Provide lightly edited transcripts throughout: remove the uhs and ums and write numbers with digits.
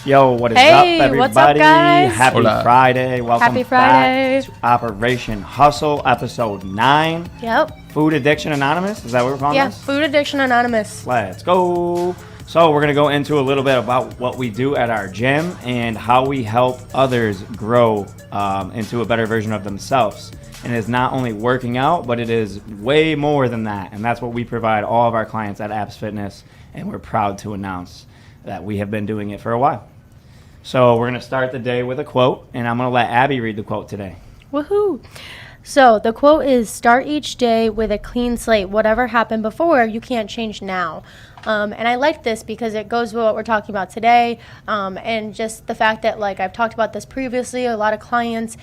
Yo, what is Hey, up, everybody? what's up, guys? Happy Hola. Friday. Welcome Happy Friday. back to Operation Hustle, episode 9. Yep. Food Addiction Anonymous. Is that what we're calling Yeah, this? Food Addiction Anonymous. Let's go. So we're going to go into a little bit about what we do at our gym and how we help others grow into a better version of themselves. And it's not only working out, but it is way more than that. And that's what we provide all of our clients at Apps Fitness. And we're proud to announce that we have been doing it for a while. So we're going to start the day with a quote, and I'm going to let Abby read the quote today. Woohoo. So the quote is, start each day with a clean slate. Whatever happened before, you can't change now. And I like this because it goes with what we're talking about today. And just the fact that, like I've talked about this previously, a lot of clients,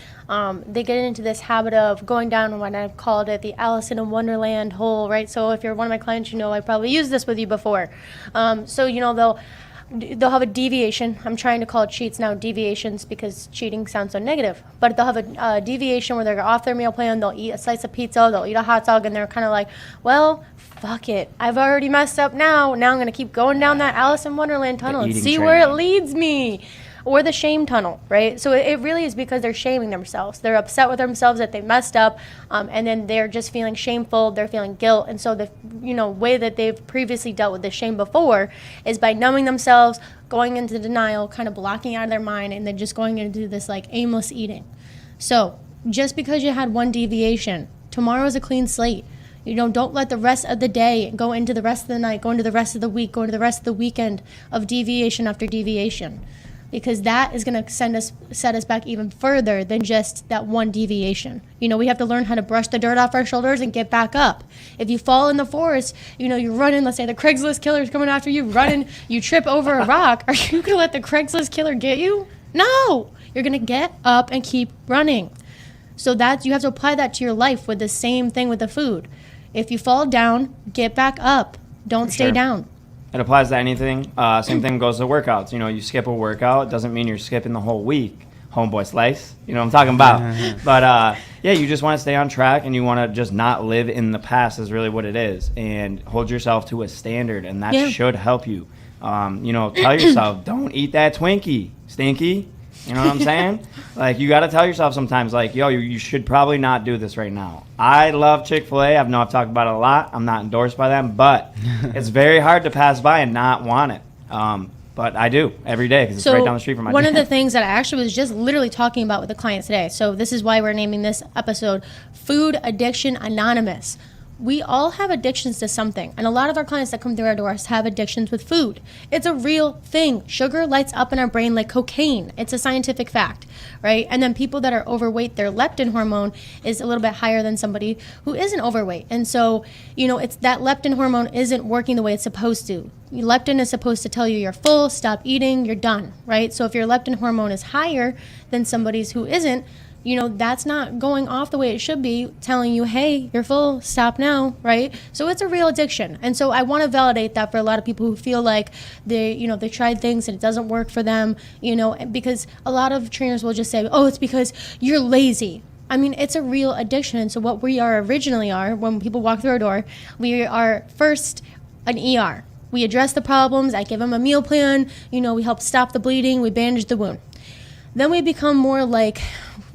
they get into this habit of going down what I've called it the Alice in Wonderland hole, right? So if you're one of my clients, you know I probably used this with you before. So, you know, they'll have a deviation. I'm trying to call it cheats now, deviations, because cheating sounds so negative. But they'll have a deviation where they're off their meal plan, they'll eat a slice of pizza, they'll eat a hot dog, and they're kind of like, well, fuck it. I've already messed up now. Now I'm going to keep going down that Alice in Wonderland tunnel and see where it leads me. Or the shame tunnel, right? So it really is because they're shaming themselves. They're upset with themselves that they messed up, and then they're just feeling shameful. They're feeling guilt, and so the way that they've previously dealt with the shame before is by numbing themselves, going into denial, kind of blocking out of their mind, and then just going into this like aimless eating. So just because you had one deviation, tomorrow is a clean slate. Don't let the rest of the day go into the rest of the night, go into the rest of the week, go into the rest of the weekend of deviation after deviation. Because that is going to set us back even further than just that one deviation. We have to learn how to brush the dirt off our shoulders and get back up. If you fall in the forest, you're running, let's say the Craigslist killer is coming after you, running, you trip over a rock. Are you going to let the Craigslist killer get you? No! You're going to get up and keep running. So you have to apply that to your life with the same thing with the food. If you fall down, get back up. Don't stay down. It applies to anything. Same thing goes to workouts. You skip a workout, doesn't mean you're skipping the whole week. Homeboy slice, you know what I'm talking about. But you just want to stay on track, and you want to just not live in the past is really what it is. And hold yourself to a standard, and that should help you. Tell yourself, don't eat that Twinkie, stinky. You know what I'm saying? Like, you got to tell yourself sometimes, like, yo, you should probably not do this right now. I love Chick-fil-A. I've talked about it a lot. I'm not endorsed by them, but it's very hard to pass by and not want it. But I do every day because it's right down the street from my one gym. of the things that I actually was just literally talking about with a client today, so this is why we're naming this episode Food Addiction Anonymous. We all have addictions to something, and a lot of our clients that come through our doors have addictions with food. It's a real thing. Sugar lights up in our brain like cocaine. It's a scientific fact, right? And then people that are overweight, their leptin hormone is a little bit higher than somebody who isn't overweight. And so, it's that leptin hormone isn't working the way it's supposed to. Leptin is supposed to tell you you're full, stop eating, you're done, right? So if your leptin hormone is higher than somebody's who isn't, that's not going off the way it should be, telling you, hey, you're full, stop now, right? So it's a real addiction. And so I want to validate that for a lot of people who feel like they tried things and it doesn't work for them, because a lot of trainers will just say, oh, it's because you're lazy. I mean, it's a real addiction. And so what we originally are, when people walk through our door, we are first an ER. We address the problems. I give them a meal plan. We help stop the bleeding. We bandage the wound. Then we become more like,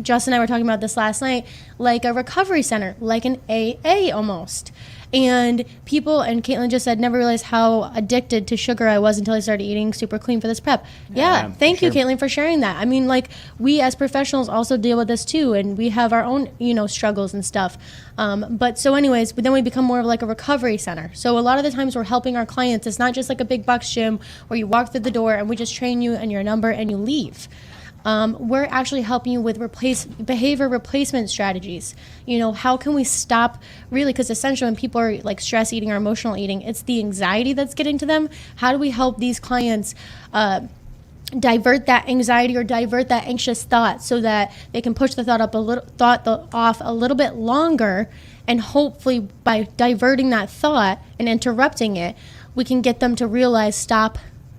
Justin and I were talking about this last night, like a recovery center, like an AA almost. And people, and Caitlin just said, never realized how addicted to sugar I was until I started eating super clean for this prep. Yeah, thank you, Caitlin, for sharing that. I mean, like, we as professionals also deal with this too, and we have our own, struggles and stuff. But so anyways, then we become more of like a recovery center. So a lot of the times we're helping our clients. It's not just like a big box gym where you walk through the door and we just train you and your number and you leave. We're actually helping you with behavior replacement strategies. How can we stop, really, because essentially when people are like stress eating or emotional eating, it's the anxiety that's getting to them. How do we help these clients divert that anxiety or divert that anxious thought so that they can push the thought off a little bit longer, and hopefully by diverting that thought and interrupting it, we can get them to realize, stop,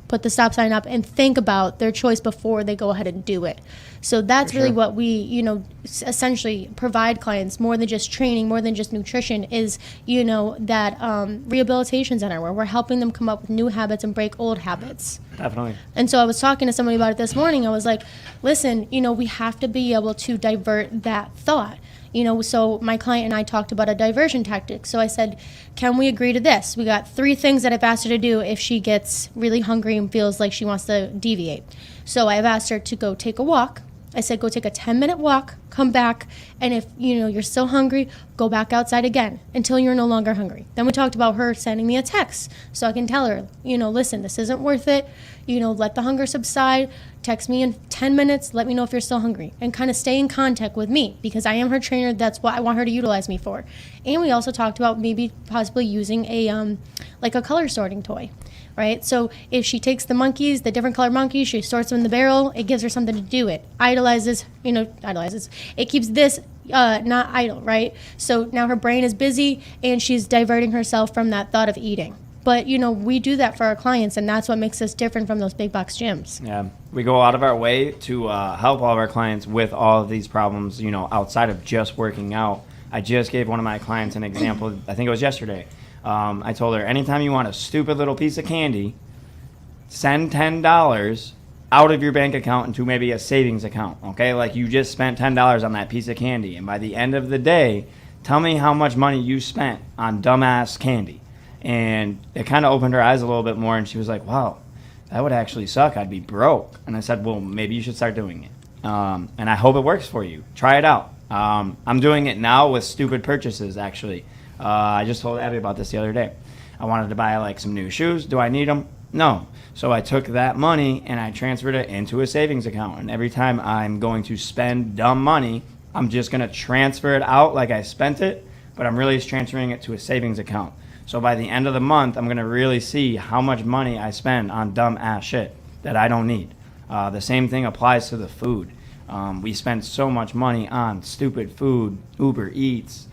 put the stop sign up, and think about their choice before they go ahead and do it. So that's really what we, essentially provide clients, more than just training, more than just nutrition, is, that rehabilitation center where we're helping them come up with new habits and break old habits. Definitely. And so I was talking to somebody about it this morning. I was like, listen, we have to be able to divert that thought. So my client and I talked about a diversion tactic. So I said, can we agree to this? We got 3 things that I've asked her to do if she gets really hungry and feels like she wants to deviate. So I've asked her to go take a walk. I said, go take a 10-minute walk, come back, and if, you're still hungry, go back outside again until you're no longer hungry. Then we talked about her sending me a text so I can tell her, listen, this isn't worth it. Let the hunger subside. Text me in 10 minutes. Let me know if you're still hungry, and kind of stay in contact with me because I am her trainer. That's what I want her to utilize me for. And we also talked about maybe possibly using a color sorting toy. Right? So if she takes the different color monkeys, she sorts them in the barrel, it gives her something to do it. Idolizes. It keeps this not idle, right? So now her brain is busy and she's diverting herself from that thought of eating. But, we do that for our clients, and that's what makes us different from those big box gyms. Yeah. We go out of our way to help all of our clients with all of these problems, outside of just working out. I just gave one of my clients an example, I think it was yesterday. I told her, anytime you want a stupid little piece of candy, send $10 out of your bank account into maybe a savings account, okay? Like you just spent $10 on that piece of candy, and by the end of the day, tell me how much money you spent on dumbass candy. And it kind of opened her eyes a little bit more, and she was like, wow, that would actually suck. I'd be broke. And I said, well, maybe you should start doing it. And I hope it works for you. Try it out. I'm doing it now with stupid purchases, actually. I just told Abby about this the other day. I wanted to buy some new shoes. Do I need them? No. So I took that money and I transferred it into a savings account. And every time I'm going to spend dumb money, I'm just going to transfer it out like I spent it, but I'm really transferring it to a savings account. So by the end of the month, I'm going to really see how much money I spend on dumb ass shit that I don't need. The same thing applies to the food. We spend so much money on stupid food, Uber Eats,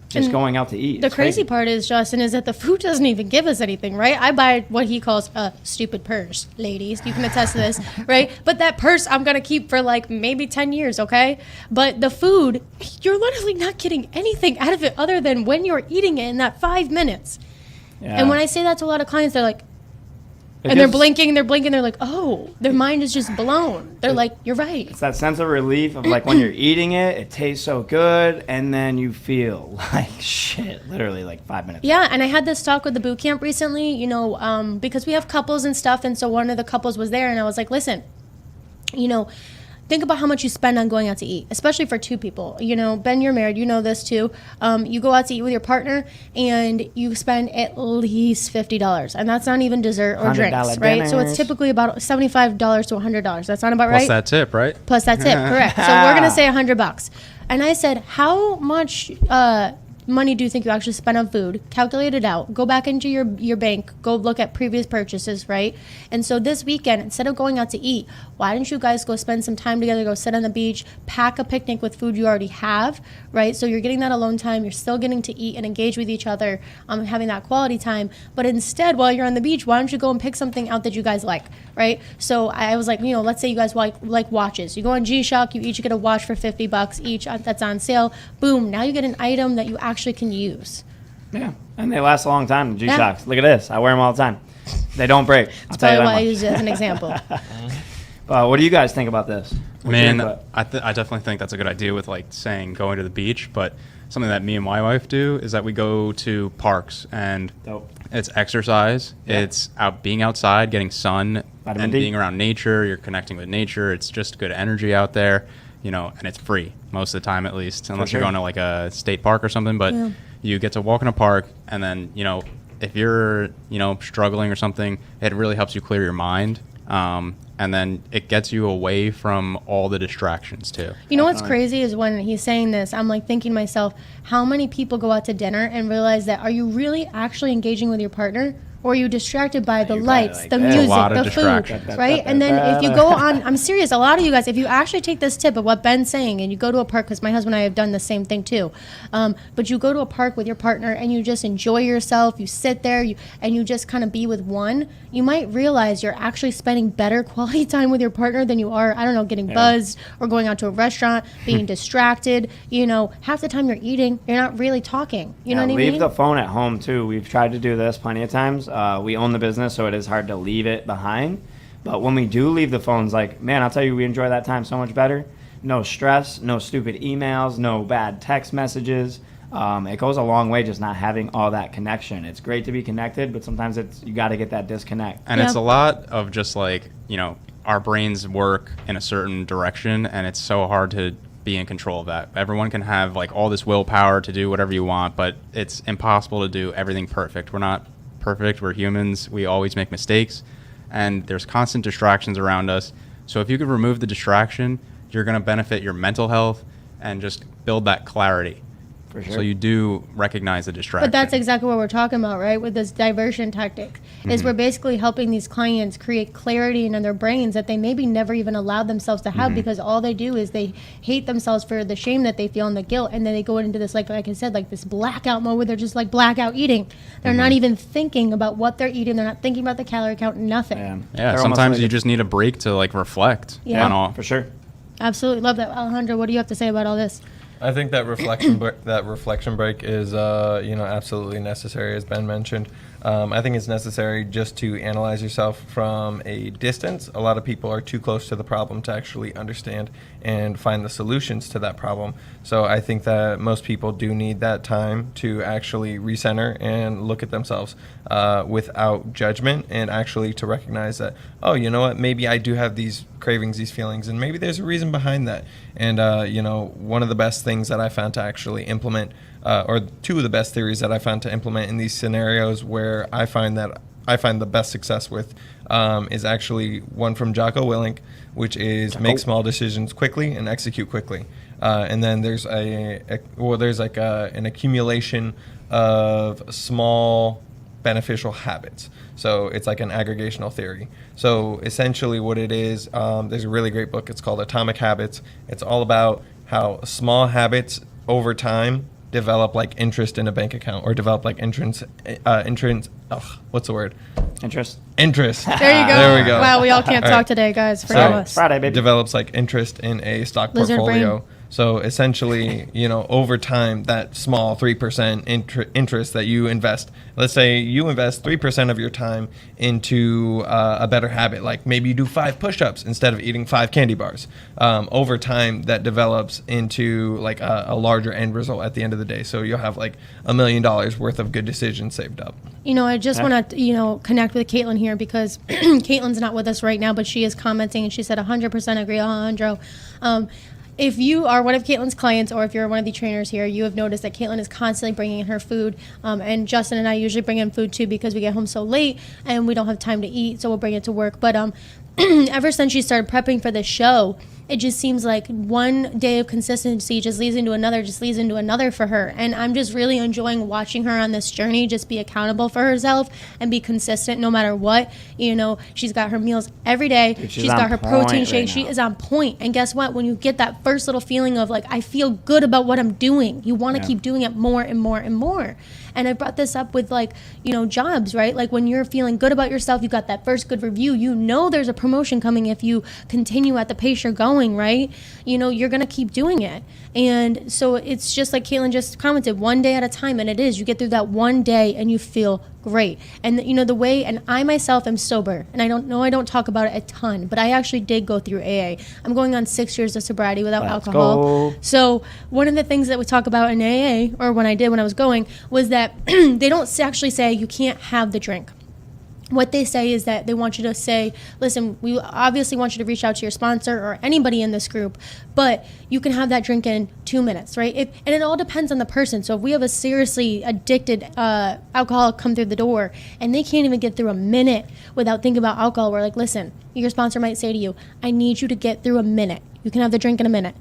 just going out to eat. The crazy part is, Justin, is that the food doesn't even give us anything, right? I buy what he calls a stupid purse, ladies. You can attest to this, right? But that purse I'm going to keep for maybe 10 years, okay? But the food, you're literally not getting anything out of it other than when you're eating it in that 5 minutes. Yeah. And when I say that to a lot of clients, they're like, they're blinking, they're like, oh, their mind is just blown. They're like, you're right. It's that sense of relief of when you're eating it, it tastes so good, and then you feel like shit, literally 5 minutes. Yeah, and I had this talk with the boot camp recently, because we have couples and stuff, and so one of the couples was there, and I was like, listen, think about how much you spend on going out to eat, especially for 2 people. Ben, you're married. You know this too. You go out to eat with your partner, and you spend at least $50, and that's not even dessert or drinks, right? Dinners. So it's typically about $75 to $100. That's not about right. Plus that tip, right? Plus that tip, correct. So we're gonna say $100. And I said, how much money do you think you actually spend on food? Calculate it out. Go back into your bank. Go look at previous purchases, right? And so this weekend, instead of going out to eat, why don't you guys go spend some time together, go sit on the beach, pack a picnic with food you already have, right? So you're getting that alone time. You're still getting to eat and engage with each other, having that quality time. But instead, while you're on the beach, why don't you go and pick something out that you guys like, right? So I was like, let's say you guys like watches. You go on G-Shock, you each get a watch for $50 each that's on sale. Boom, now you get an item that you actually can use. Yeah, and they last a long time, the G-Shocks. Yeah. Look at this. I wear them all the time. They don't break. That's probably why I use it as an example. What do you guys think about this? I definitely think that's a good idea with saying going to the beach, but something that me and my wife do is that we go to parks, and it's exercise. Yeah. It's being outside, getting sun, and being around nature. You're connecting with nature. It's just good energy out there, and it's free most of the time, at least, unless you're going to a state park or something. But you get to walk in a park, and then if you're struggling or something, it really helps you clear your mind. And then it gets you away from all the distractions too. What's crazy is when he's saying this, I'm thinking to myself, how many people go out to dinner and realize that, are you really actually engaging with your partner, or are you distracted by the you're lights, like the this. music, A lot of the food, distractions. right? And then if you go on, I'm serious, a lot of you guys, if you actually take this tip of what Ben's saying and you go to a park, because my husband and I have done the same thing too, but you go to a park with your partner and you just enjoy yourself, you sit there, and you just kind of be with one, you might realize you're actually spending better quality time with your partner than you are, I don't know, getting buzzed or going out to a restaurant, being distracted. You know, half the time you're eating, you're not really talking. You know what I mean? Leave the phone at home too. We've tried to do this plenty of times. We own the business, so it is hard to leave it behind. But when we do leave the phones, like, man, I'll tell you, we enjoy that time so much better. No stress, no stupid emails, no bad text messages. It goes a long way just not having all that connection. It's great to be connected, but sometimes you got to get that disconnect. And it's a lot of just like, you know, our brains work in a certain direction, and it's so hard to be in control of that. Everyone can have like all this willpower to do whatever you want, but it's impossible to do everything perfect. We're not perfect. We're humans. We always make mistakes, and there's constant distractions around us. So if you could remove the distraction, you're going to benefit your mental health and just build that clarity. For sure. So you do recognize the distraction. But that's exactly what we're talking about, right? With this diversion tactic, is we're basically helping these clients create clarity in their brains that they maybe never even allowed themselves to have, because all they do is they hate themselves for the shame that they feel and the guilt, and then they go into this, like I said, like this blackout mode where they're just like blackout eating. They're not even thinking about what they're eating. They're not thinking about the calorie count. Nothing. Yeah, They're almost sometimes like you just need a break to like reflect Yeah. on all. For sure. Absolutely love that, Alejandro. What do you have to say about all this? I think that reflection break is absolutely necessary, as Ben mentioned. I think it's necessary just to analyze yourself from a distance. A lot of people are too close to the problem to actually understand and find the solutions to that problem. So I think that most people do need that time to actually recenter and look at themselves without judgment, and actually to recognize that, oh, you know what, maybe I do have these cravings, these feelings, and maybe there's a reason behind that. And, one of the best things that I found to actually implement, or two of the best theories that I found to implement in these scenarios where I find the best success with, is actually one from Jocko Willink, which is make small decisions quickly and execute quickly. And then there's an accumulation of small beneficial habits. So it's like an aggregational theory. So essentially what it is, there's a really great book. It's called Atomic Habits. It's all about how small habits over time develop like interest in a bank account, or develop like interest. What's the word? Interest. Interest. There you go. There we go. Wow, we all can't All talk right. today, guys. Forgive So, us. Friday, baby. Develops like interest in a stock Lizard portfolio. brain. So essentially, over time, that small 3% interest that you invest, let's say you invest 3% of your time into a better habit, like maybe you do 5 push-ups instead of eating 5 candy bars. Over time, that develops into like a larger end result at the end of the day. So you'll have like $1 million worth of good decisions saved up. I just want to, connect with Caitlin here, because Caitlin's not with us right now, but she is commenting, and she said 100% agree, Alejandro. If you are one of Caitlin's clients, or if you're one of the trainers here, you have noticed that Caitlin is constantly bringing in her food. And Justin and I usually bring in food too, because we get home so late and we don't have time to eat, so we'll bring it to work. But ever since she started prepping for this show, it just seems like one day of consistency just leads into another for her. And I'm just really enjoying watching her on this journey, just be accountable for herself and be consistent no matter what. She's got her meals every day. Dude, she's got her protein shake. right She now. is on point. And guess what? When you get that first little feeling of like, I feel good about what I'm doing, you want to keep doing it more and more and more. And I brought this up with jobs, right? Like when you're feeling good about yourself, you got that first good review, there's a promotion coming if you continue at the pace you're going, right? You're going to keep doing it. And so it's just like Caitlin just commented, one day at a time. And it is, you get through that one day and you feel great. And the way, and I myself am sober, and I don't talk about it a ton, but I actually did go through AA. I'm going on 6 years of sobriety without Let's alcohol. go. So one of the things that we talk about in AA, or when I was going, was that they don't actually say you can't have the drink. What they say is that they want you to say, listen, we obviously want you to reach out to your sponsor or anybody in this group, but you can have that drink in 2 minutes, right? And it all depends on the person. So if we have a seriously addicted alcoholic come through the door and they can't even get through a minute without thinking about alcohol, we're like, listen, your sponsor might say to you, I need you to get through a minute. You can have the drink in a minute.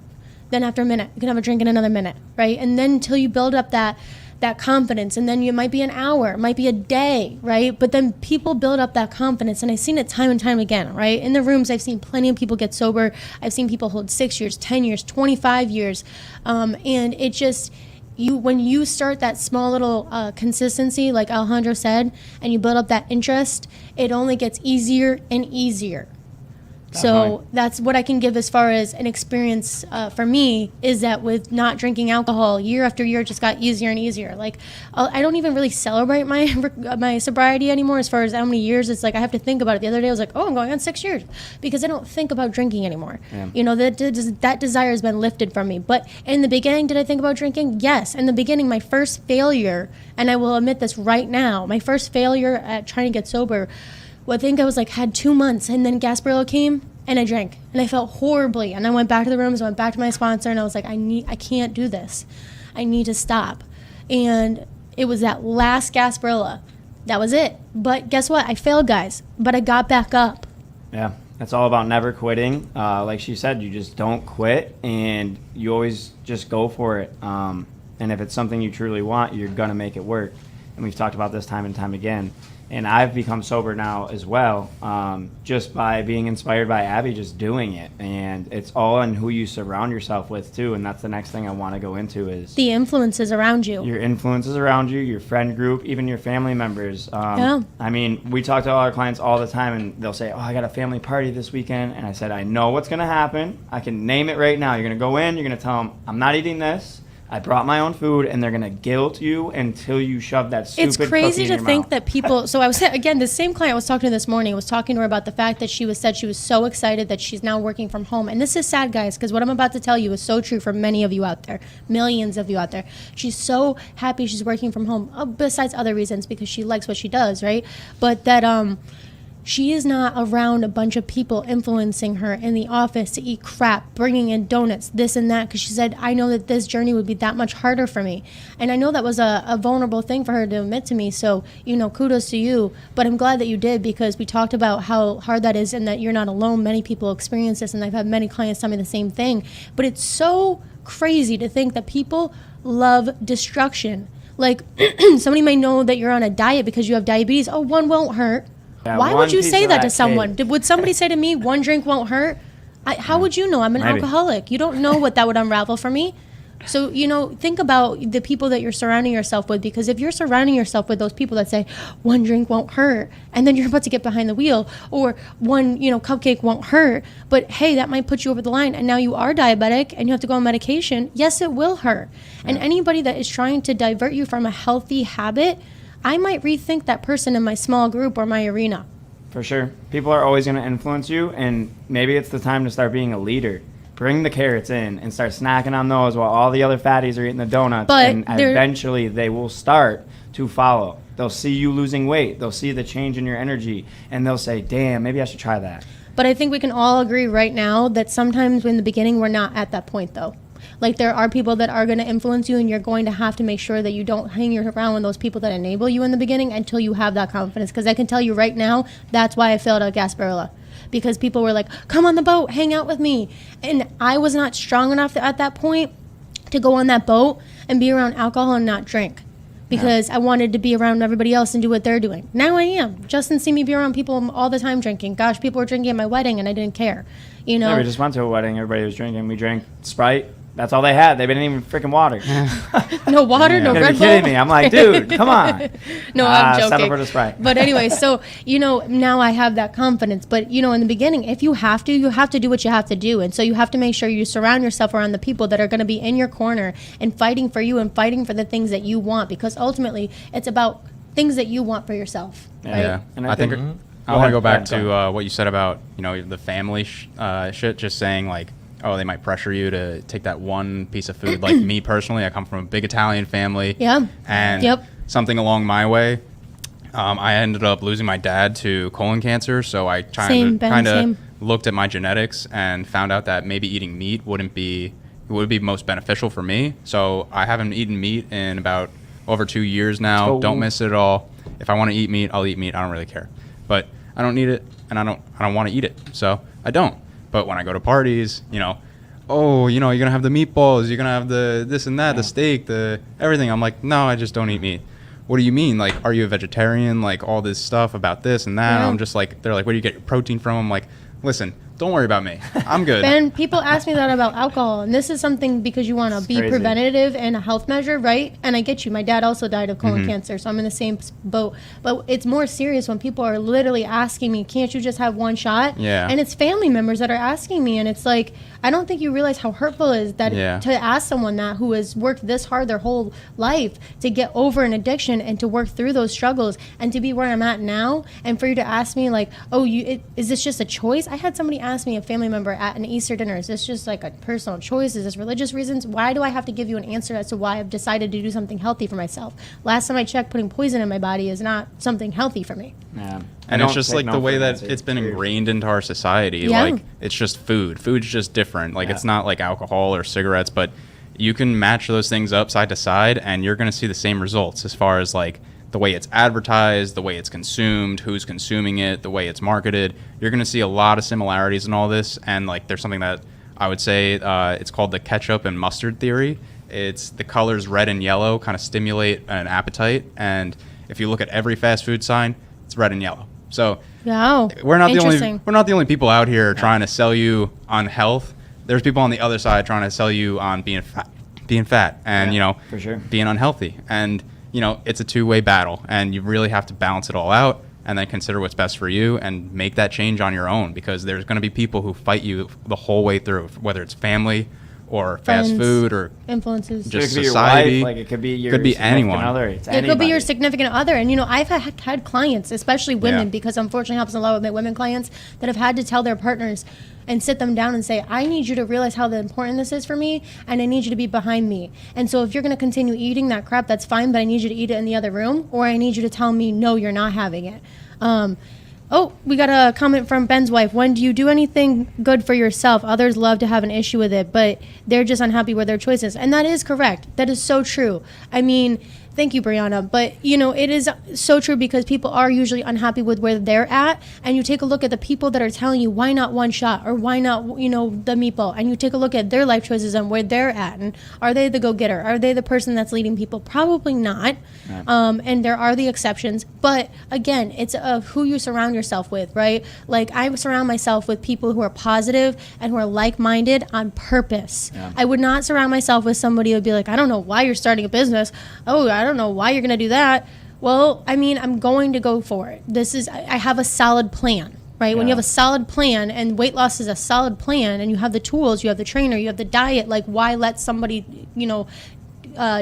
Then after a minute, you can have a drink in another minute, right? And then until you build up that that confidence, and then it might be an hour, it might be a day, right? But then people build up that confidence, and I've seen it time and time again, right? In the rooms, I've seen plenty of people get sober. I've seen people hold 6 years, 10 years, 25 years, and it just, when you start that small little consistency, like Alejandro said, and you build up that interest, it only gets easier and easier. So that's what I can give as far as an experience for me, is that with not drinking alcohol, year after year, it just got easier and easier. Like, I don't even really celebrate my sobriety anymore as far as how many years. It's like I have to think about it. The other day I was like, oh, I'm going on 6 years, because I don't think about drinking anymore. Yeah. You know, that desire has been lifted from me. But in the beginning, did I think about drinking? Yes. In the beginning, my first failure, and I will admit this right now, my first failure at trying to get sober, well, I think I was like, had 2 months, and then Gasparilla came, and I drank, and I felt horribly, and I went back to the rooms, I went back to my sponsor, and I was like, I can't do this. I need to stop. And it was that last Gasparilla. That was it. But guess what? I failed, guys, but I got back up. Yeah, it's all about never quitting. Like she said, you just don't quit, and you always just go for it. And if it's something you truly want, you're going to make it work. And we've talked about this time and time again. And I've become sober now as well, just by being inspired by Abby, just doing it. And it's all in who you surround yourself with, too. And that's the next thing I want to go into is the influences around you. Your influences around you, your friend group, even your family members. Yeah. I mean, we talk to all our clients all the time, and they'll say, oh, I got a family party this weekend. And I said, I know what's going to happen. I can name it right now. You're going to go in, you're going to tell them, I'm not eating this. I brought my own food, and they're going to guilt you until you shove that stupid cookie in your mouth. It's crazy to think that people... So I was, again, the same client I was talking to this morning, was talking to her about the fact that she said she was so excited that she's now working from home. And this is sad, guys, because what I'm about to tell you is so true for many of you out there, millions of you out there. She's so happy she's working from home, besides other reasons, because she likes what she does, right? But that... she is not around a bunch of people influencing her in the office to eat crap, bringing in donuts, this and that, because she said, I know that this journey would be that much harder for me. And I know that was a vulnerable thing for her to admit to me, so, you know, kudos to you. But I'm glad that you did, because we talked about how hard that is and that you're not alone. Many people experience this, and I've had many clients tell me the same thing. But it's so crazy to think that people love destruction. Like, somebody may know that you're on a diet because you have diabetes. Oh, one won't hurt. Yeah, why would you say that to someone? Would somebody say to me, one drink won't hurt? How would you know? I'm an alcoholic. You don't know what that would unravel for me. So, you know, think about the people that you're surrounding yourself with, because if you're surrounding yourself with those people that say, one drink won't hurt, and then you're about to get behind the wheel, or one, you know, cupcake won't hurt, but hey, that might put you over the line, and now you are diabetic, and you have to go on medication, yes, it will hurt. Yeah. And anybody that is trying to divert you from a healthy habit, I might rethink that person in my small group or my arena. For sure. People are always going to influence you, and maybe it's the time to start being a leader. Bring the carrots in and start snacking on those while all the other fatties are eating the donuts. But and eventually they will start to follow. They'll see you losing weight. They'll see the change in your energy, and they'll say, damn, maybe I should try that. But I think we can all agree right now that sometimes in the beginning we're not at that point, though. Like, there are people that are going to influence you, and you're going to have to make sure that you don't hang around with those people that enable you in the beginning until you have that confidence. Because I can tell you right now, that's why I failed at Gasparilla. Because people were like, come on the boat, hang out with me. And I was not strong enough at that point to go on that boat and be around alcohol and not drink. Because I wanted to be around everybody else and do what they're doing. Now I am. Justin see me be around people all the time drinking. Gosh, people were drinking at my wedding, and I didn't care. You know? Yeah, we just went to a wedding. Everybody was drinking. We drank Sprite. That's all they had. They didn't even freaking water. No water, no Red Bull. You're kidding me. I'm like, dude, come on. No, I'm joking. Settle for the Sprite. But anyway, so, you know, now I have that confidence. But, you know, in the beginning, if you have to do what you have to do. And so you have to make sure you surround yourself around the people that are going to be in your corner and fighting for you and fighting for the things that you want. Because ultimately, it's about things that you want for yourself. Yeah. Right? Yeah. And I think I want to go back to what you said about, you know, the family shit, just saying, like, oh, they might pressure you to take that one piece of food. Like me personally, I come from a big Italian family. Yeah. And something along my way, I ended up losing my dad to colon cancer. So I kind of looked at my genetics and found out that maybe eating meat would be most beneficial for me. So I haven't eaten meat in about over 2 years now. Don't miss it at all. If I want to eat meat, I'll eat meat. I don't really care. But I don't need it, and I don't want to eat it. So I don't. But when I go to parties, you know, oh, you're going to have the meatballs, you're going to have the this and that, the steak, the everything. I'm like, no, I just don't eat meat. What do you mean? Like, are you a vegetarian? Like, all this stuff about this and that. Yeah. I'm just like, they're like, where do you get your protein from? I'm like, listen, don't worry about me. I'm good. Ben, people ask me that about alcohol, and this is something because you want to be crazy. preventative and a health measure, right? And I get you. My dad also died of colon cancer, so I'm in the same boat. But it's more serious when people are literally asking me, can't you just have one shot? Yeah. And it's family members that are asking me, and it's like, I don't think you realize how hurtful it is that to ask someone that who has worked this hard their whole life to get over an addiction and to work through those struggles and to be where I'm at now, and for you to ask me like, oh, is this just a choice? I had somebody ask me, a family member at an Easter dinner, is this just like a personal choice? Is this religious reasons? Why do I have to give you an answer as to why I've decided to do something healthy for myself? Last time I checked, putting poison in my body is not something healthy for me. Yeah. And it's just like the way that it's been ingrained into our society. Yeah. Like, it's just food. Food's just different. Like, it's not like alcohol or cigarettes, but you can match those things up side to side, and you're going to see the same results as far as like the way it's advertised, the way it's consumed, who's consuming it, the way it's marketed. You're going to see a lot of similarities in all this. And like, there's something that I would say it's called the ketchup and mustard theory. It's the colors red and yellow kind of stimulate an appetite. And if you look at every fast food sign, it's red and yellow. So Wow. we're not the only people out here trying to sell you on health. There's people on the other side trying to sell you on being fat and for sure. being unhealthy. And it's a two-way battle, and you really have to balance it all out and then consider what's best for you and make that change on your own, because there's going to be people who fight you the whole way through, whether it's family or Friends, fast food or influences. just it could society. be your wife, like it could be your Could be significant anyone. other. It's It could be your anybody. significant other. And, I've had clients, especially women, because unfortunately it happens a lot with my women clients, that have had to tell their partners and sit them down and say, I need you to realize how important this is for me, and I need you to be behind me. And so if you're going to continue eating that crap, that's fine, but I need you to eat it in the other room, or I need you to tell me, no, you're not having it. Oh, we got a comment from Ben's wife. When do you do anything good for yourself? Others love to have an issue with it, but they're just unhappy with their choices. And that is correct. That is so true. I mean, thank you, Brianna. But, it is so true, because people are usually unhappy with where they're at. And you take a look at the people that are telling you, why not one shot? Or why not, the meatball? And you take a look at their life choices and where they're at. And are they the go-getter? Are they the person that's leading people? Probably not. Right. And there are the exceptions. But, again, it's who you surround yourself with, right? Like, I surround myself with people who are positive and who are like-minded on purpose. Yeah. I would not surround myself with somebody who would be like, I don't know why you're starting a business. Oh, I don't know why you're going to do that. Well, I mean, I'm going to go for it. I have a solid plan, right? Yeah. When you have a solid plan, and weight loss is a solid plan, and you have the tools, you have the trainer, you have the diet, like, why let somebody,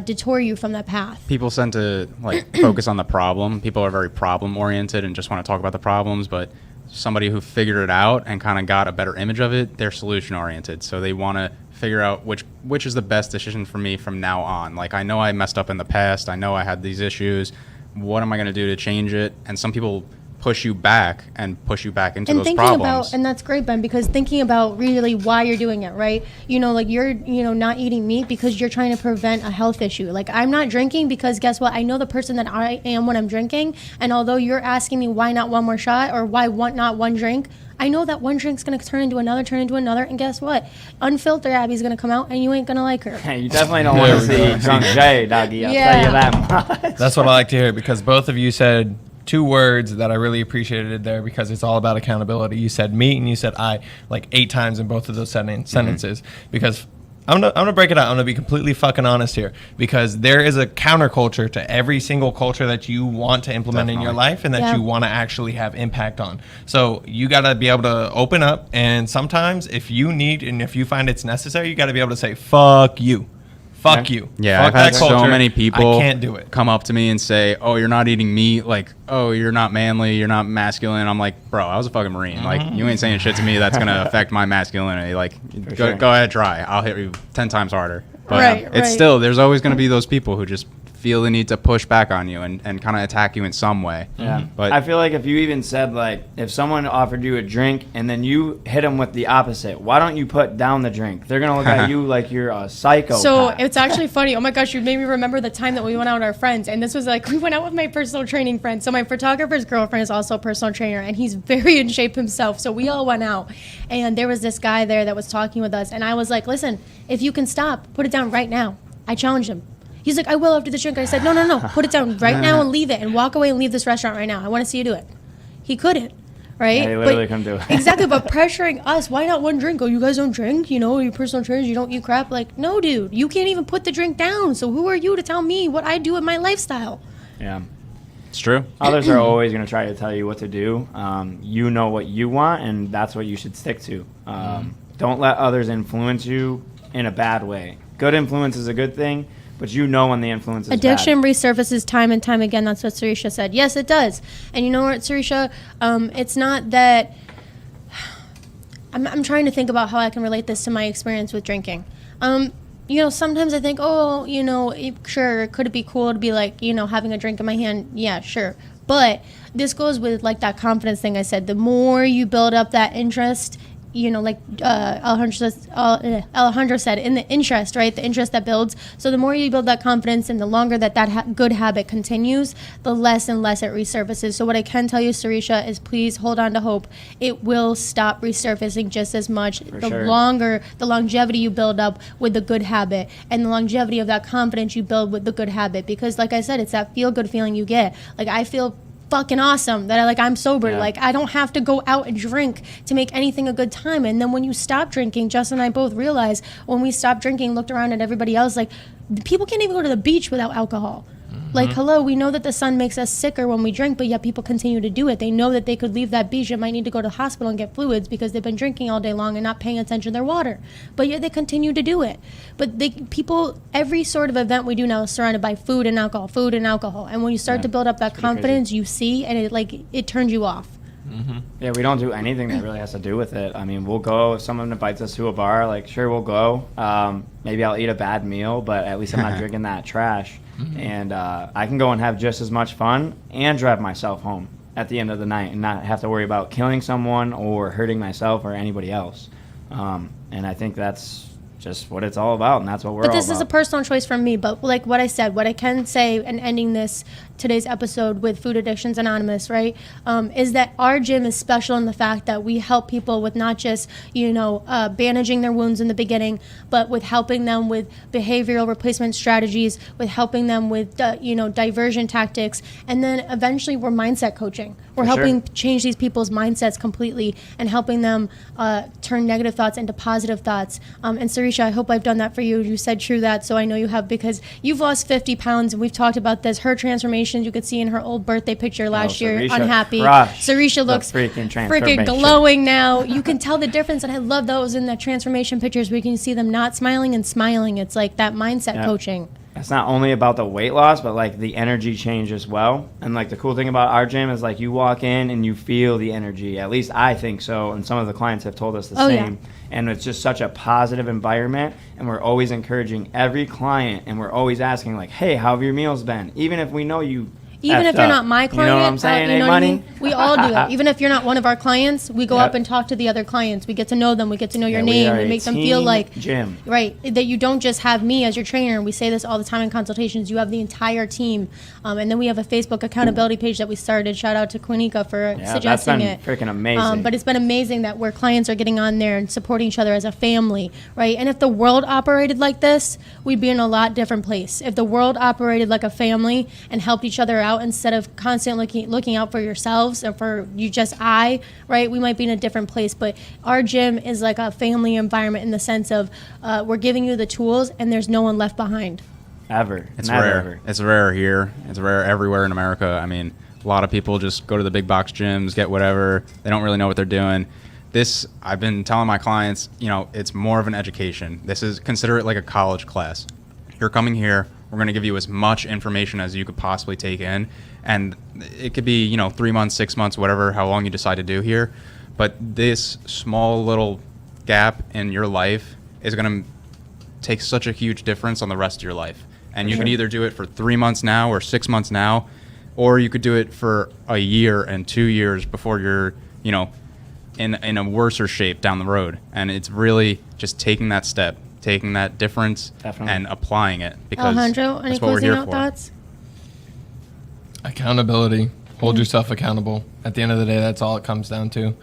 detour you from that path? People tend to focus on the problem. People are very problem oriented and just want to talk about the problems, but somebody who figured it out and kind of got a better image of it, they're solution oriented. So they want to figure out which is the best decision for me from now on. Like, I know I messed up in the past. I know I had these issues. What am I going to do to change it? And some people push you back into those problems. And that's great, Ben, because thinking about really why you're doing it, right? You're, not eating meat because you're trying to prevent a health issue. Like, I'm not drinking because guess what? I know the person that I am when I'm drinking. And although you're asking me why not one more shot or why not one drink, I know that one drink's going to turn into another. And guess what? Unfiltered Abby's going to come out and you ain't going to like her. You definitely don't want to see drunk Jay, doggy. I'll tell you that much. That's what I like to hear, because both of you said two words that I really appreciated there, because it's all about accountability. You said me and you said I like 8 times in both of those sentences. Because I'm gonna break it out. I'm gonna be completely fucking honest here, because there is a counterculture to every single culture that you want to implement in your life and that you want to actually have impact on. So you gotta be able to open up, and sometimes if you need and if you find it's necessary, you gotta be able to say fuck you. Fuck you. Yeah, Fuck I've had that culture. so many people I can't do it. come up to me and say, oh, you're not eating meat. Like, oh, you're not manly. You're not masculine. I'm like, bro, I was a fucking Marine. Like, you ain't saying shit to me that's going to affect my masculinity. Like, go ahead, try. I'll hit you 10 times harder. But it's still, there's always going to be those people who just feel the need to push back on you and kind of attack you in some way. Yeah. But I feel like if you even said, like, if someone offered you a drink and then you hit them with the opposite, why don't you put down the drink? They're going to look at you like you're a psychopath. So it's actually funny. Oh my gosh, you made me remember the time that we went out with our friends. And this was like, we went out with my personal training friend. So my photographer's girlfriend is also a personal trainer, and he's very in shape himself. So we all went out, and there was this guy there that was talking with us. And I was like, listen, if you can stop, put it down right now. I challenged him. He's like, I will after this drink. I said, no, put it down right now and leave it and walk away and leave this restaurant right now. I want to see you do it. He couldn't, right? Yeah, he literally couldn't do it. Exactly, but pressuring us, why not one drink? Oh, you guys don't drink? You know, you personal trainers, you don't eat crap? Like, no, dude, you can't even put the drink down. So who are you to tell me what I do with my lifestyle? Yeah. it's true. Others are always going to try to tell you what to do. You know what you want, and that's what you should stick to. Don't let others influence you in a bad way. Good influence is a good thing, but you know when the influence is Addiction bad. resurfaces time and time again. That's what Sarisha said. Yes, it does. And you know what, Sarisha? It's not that... I'm trying to think about how I can relate this to my experience with drinking. You know, sometimes I think, oh, you know, sure, could it be cool to be like, you know, having a drink in my hand? Yeah, sure. But this goes with like that confidence thing I said. The more you build up that interest, you know, like Alejandro said, in the interest, right? The interest that builds. So the more you build that confidence and the longer that good habit continues, the less and less it resurfaces. So what I can tell you, Sarisha, is please hold on to hope. It will stop resurfacing just as much. The longevity you build up with the good habit and the longevity of that confidence you build with the good habit. Because like I said, it's that feel-good feeling you get. Like I feel fucking awesome that I'm sober. Like I don't have to go out and drink to make anything a good time. And then when you stop drinking, Justin and I both realized when we stopped drinking, looked around at everybody else, like people can't even go to the beach without alcohol. Like, hello, we know that the sun makes us sicker when we drink, but yet people continue to do it. They know that they could leave that beach and might need to go to the hospital and get fluids because they've been drinking all day long and not paying attention to their water. But yet they continue to do it. But people, every sort of event we do now is surrounded by food and alcohol. And when you start to build up that confidence, you see, and it turns you off. Yeah, we don't do anything that really has to do with it. I mean, we'll go, if someone invites us to a bar, like, sure, we'll go. Maybe I'll eat a bad meal, but at least I'm not drinking that trash. And I can go and have just as much fun and drive myself home at the end of the night and not have to worry about killing someone or hurting myself or anybody else. And I think that's just what it's all about, and that's what we're all about. But this is a personal choice from me. But like what I said, what I can say, and ending today's episode with Food Addictions Anonymous, right, is that our gym is special in the fact that we help people with not just, bandaging their wounds in the beginning, but with helping them with behavioral replacement strategies, with helping them with, diversion tactics, and then eventually we're mindset coaching. We're helping change these people's mindsets completely and helping them turn negative thoughts into positive thoughts. And Sarisha, I hope I've done that for you. You said true that, so I know you have, because you've lost 50 pounds, and we've talked about this. Her transformation, you could see in her old birthday picture last year, Sarisha unhappy. crushed Sarisha looks the freaking glowing now. You can tell the difference, and I love those in the transformation pictures. We can see them not smiling and smiling. It's like that mindset coaching. It's not only about the weight loss, but like the energy change as well. And like the cool thing about our gym is like you walk in and you feel the energy. At least I think so. And some of the clients have told us the same. Yeah. And it's just such a positive environment. And we're always encouraging every client. And we're always asking like, hey, how have your meals been? Even if we know you. Even if you're not my client, you know what I'm saying? What I mean? We all do it. Even if you're not one of our clients, we go up and talk to the other clients. We get to know them. We get to know your name. We make them feel like, gym. Right, that you don't just have me as your trainer. And we say this all the time in consultations. You have the entire team. And then we have a Facebook accountability page that we started. Shout out to Quinika for suggesting it. That's been freaking amazing. But it's been amazing that where clients are getting on there and supporting each other as a family, right? And if the world operated like this, we'd be in a lot different place. If the world operated like a family and helped each other out instead of constantly looking out for yourselves or for you right, we might be in a different place. But our gym is like a family environment in the sense of we're giving you the tools and there's no one left behind. It's rare. It's rare here. It's rare everywhere in America. I mean, a lot of people just go to the big box gyms, get whatever. They don't really know what they're doing. This, I've been telling my clients, it's more of an education. Consider it like a college class. You're coming here. We're going to give you as much information as you could possibly take in. And it could be, 3 months, 6 months, whatever, how long you decide to do here. But this small little gap in your life is going to take such a huge difference on the rest of your life. And you can either do it for 3 months now or 6 months now, or you could do it for a year and 2 years before you're, you know, in a worser shape down the road. And it's really just taking that step, taking that difference, and applying it, because Alejandro, any that's what we're closing here out for. thoughts? Accountability. Hold yourself accountable. At the end of the day, that's all it comes down to.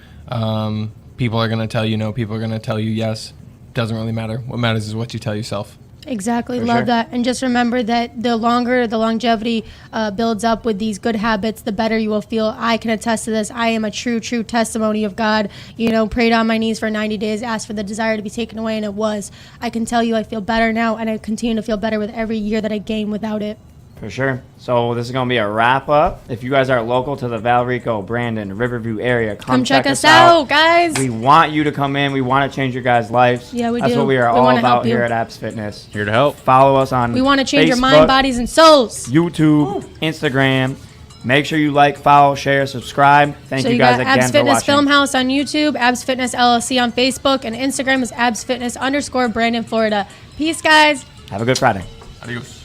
People are going to tell you no. People are going to tell you yes. Doesn't really matter. What matters is what you tell yourself. Exactly. For Love sure. that. And just remember that the longer the longevity builds up with these good habits, the better you will feel. I can attest to this. I am a true testimony of God. You know, prayed on my knees for 90 days, asked for the desire to be taken away, and it was. I can tell you I feel better now, and I continue to feel better with every year that I gain without it. For sure. So this is going to be a wrap up. If you guys are local to the Valrico, Brandon, Riverview area, come check us out, guys. We want you to come in. We want to change your guys' lives. Yeah, we That's do. what we are We all wanna about help you. here at Abs Fitness. Here to help. Follow us on We want to change your Facebook, mind, bodies, and souls. YouTube, Instagram. Make sure you like, follow, share, subscribe. Thank So you you guys got again Abs for Fitness watching. Film House on YouTube, Abs Fitness LLC on Facebook, and Instagram is absfitness_Brandon, Florida. Peace, guys. Have a good Friday. Adios.